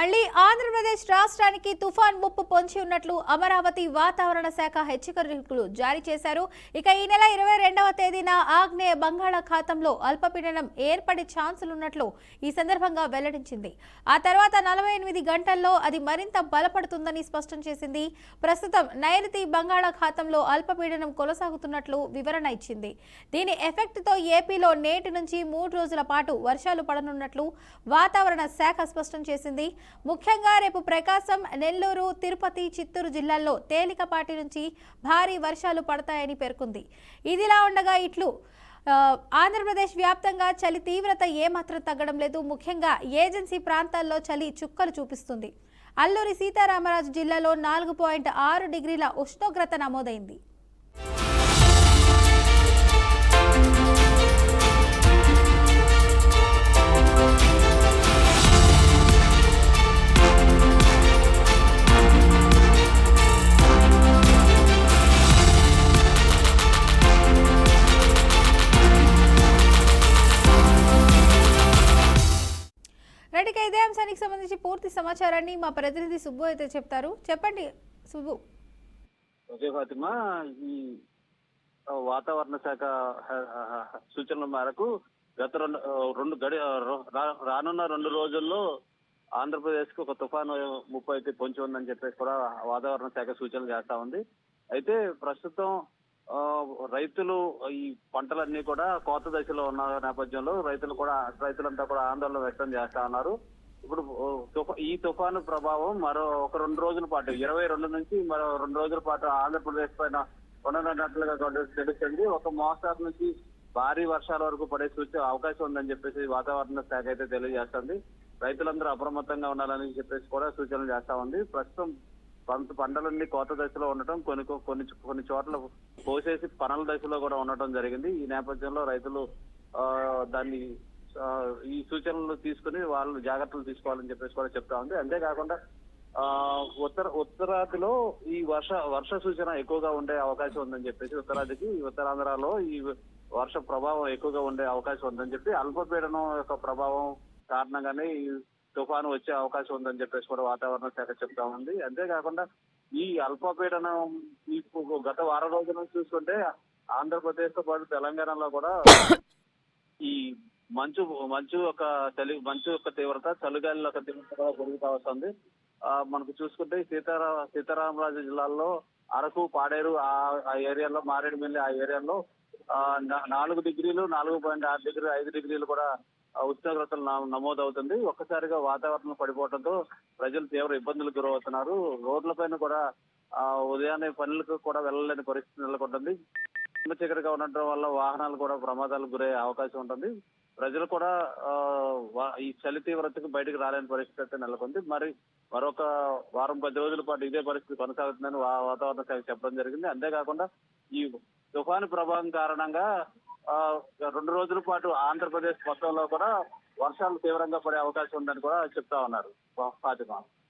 మళ్లీ ఆంధ్రప్రదేశ్ రాష్ట్రానికి తుఫాన్ ముప్పు పొంచి ఉన్నట్లు అమరావతి వాతావరణ శాఖ హెచ్చరికలు జారీ చేశారు. ఇక ఈ నెల 22వ తేదీన ఆగ్నేయ బంగాళాఖాతంలో అల్పపీడనం ఏర్పడే ఛాన్సులు ఉన్నట్లు ఈ సందర్భంగా వెల్లడించింది. ఆ తర్వాత 48 గంటల్లో అది మరింత బలపడుతుందని స్పష్టం చేసింది. ప్రస్తుతం నైరుతి బంగాళాఖాతంలో అల్పపీడనం కొనసాగుతున్నట్లు వివరణ ఇచ్చింది. దీని ఎఫెక్ట్తో ఏపీలో నేటి నుంచి 3 రోజుల పాటు వర్షాలు పడనున్నట్లు వాతావరణ శాఖ స్పష్టం చేసింది. ముఖ్యంగా రేపు ప్రకాశం, నెల్లూరు, తిరుపతి, చిత్తూరు జిల్లాల్లో తేలికపాటి నుంచి భారీ వర్షాలు పడతాయని పేర్కొంది. ఇదిలా ఉండగా ఇట్లు ఆంధ్రప్రదేశ్ వ్యాప్తంగా చలి తీవ్రత ఏమాత్రం తగ్గడం లేదు. ముఖ్యంగా ఏజెన్సీ ప్రాంతాల్లో చలి చుక్కలు చూపిస్తుంది. అల్లూరి సీతారామరాజు జిల్లాలో 4.6 డిగ్రీల ఉష్ణోగ్రత నమోదైంది. ఇదే అంశానికి సంబంధించి పూర్తి సమాచారాన్ని మా ప్రతినిధి సుబ్బు అయితే చెప్తారు. చెప్పండి సుబ్బు. ఓకే ఫాతిమా, ఈ వాతావరణ శాఖ సూచనల మేరకు గత రానున్న 2 రోజుల్లో ఆంధ్రప్రదేశ్ కు ఒక తుఫాను ముప్పు అయితే పొంచి ఉందని చెప్పేసి కూడా వాతావరణ శాఖ సూచనలు చేస్తా ఉంది. అయితే ప్రస్తుతం రైతులు ఈ పంటలన్నీ కూడా కోత దశలో ఉన్న నేపథ్యంలో రైతులంతా కూడా ఆందోళన వ్యక్తం చేస్తా ఉన్నారు. ఇప్పుడు ఈ తుఫాను ప్రభావం మరో ఒక 2 రోజుల పాటు 22 నుంచి మరో 2 రోజుల పాటు ఆంధ్రప్రదేశ్ పైన ఉండనున్నట్లుగా తెలుస్తుంది. ఒక మోస్తారు నుంచి భారీ వర్షాల వరకు పడే అవకాశం ఉందని చెప్పేసి వాతావరణ శాఖ అయితే తెలియజేస్తుంది. రైతులందరూ అప్రమత్తంగా ఉండాలని చెప్పేసి కూడా సూచనలు చేస్తా ఉంది. ప్రస్తుతం పంటలన్నీ కోత దశలో ఉండటం, కొన్ని చోట్ల కోసేసి పనుల దశలో కూడా ఉండటం జరిగింది. ఈ నేపథ్యంలో రైతులు దాన్ని ఈ సూచనలు తీసుకుని వాళ్ళు జాగ్రత్తలు తీసుకోవాలని చెప్పేసి కూడా చెప్తా ఉంది. అంతేకాకుండా ఉత్తరాదిలో ఈ వర్ష సూచన ఎక్కువగా ఉండే అవకాశం ఉందని చెప్పేసి ఉత్తరాంధ్రలో ఈ వర్ష ప్రభావం ఎక్కువగా ఉండే అవకాశం ఉందని చెప్పి అల్పపీడనం యొక్క ప్రభావం కారణంగానే ఈ తుఫాను వచ్చే అవకాశం ఉందని చెప్పేసి కూడా వాతావరణ శాఖ చెప్తా ఉంది. అంతేకాకుండా ఈ అల్పపీడనం గత వారం రోజుల నుంచి చూసుకుంటే ఆంధ్రప్రదేశ్ తో పాటు తెలంగాణలో కూడా ఈ మంచు యొక్క తీవ్రత, చలిగాలి యొక్క తీవ్రత కూడా పెరుగుతూ వస్తుంది. మనకు చూసుకుంటే సీతారామరాజు జిల్లాలో అరకు, పాడేరు ఆ ఏరియాలో, మారేడుమిల్లి ఆ ఏరియాలో 4 డిగ్రీలు, 4.6 డిగ్రీలు, 5 డిగ్రీలు కూడా ఉష్ణోగ్రతలు నమోదవుతుంది. ఒక్కసారిగా వాతావరణం పడిపోవడంతో ప్రజలు తీవ్ర ఇబ్బందులకు గురవుతున్నారు. రోడ్లపైన కూడా ఉదయాన్నే పనులకు కూడా వెళ్ళలేని పరిస్థితి నెలకొంటుంది. చీకటిగా ఉండటం వల్ల వాహనాలు కూడా ప్రమాదాలకు గురయ్యే అవకాశం ఉంటుంది. ప్రజలు కూడా ఈ చలి తీవ్రతకు బయటకు రాలేని పరిస్థితి అయితే నెలకొంది. మరి మరొక వారం 10 రోజుల పాటు ఇదే పరిస్థితి కొనసాగుతుందని వాతావరణ శాఖ చెప్పడం జరిగింది. అంతేకాకుండా ఈ తుఫాను ప్రభావం కారణంగా 2 రోజుల పాటు ఆంధ్రప్రదేశ్ మొత్తంలో కూడా వర్షాలు తీవ్రంగా పడే అవకాశం ఉందని కూడా చెప్తా ఉన్నారు ఫాతిమా.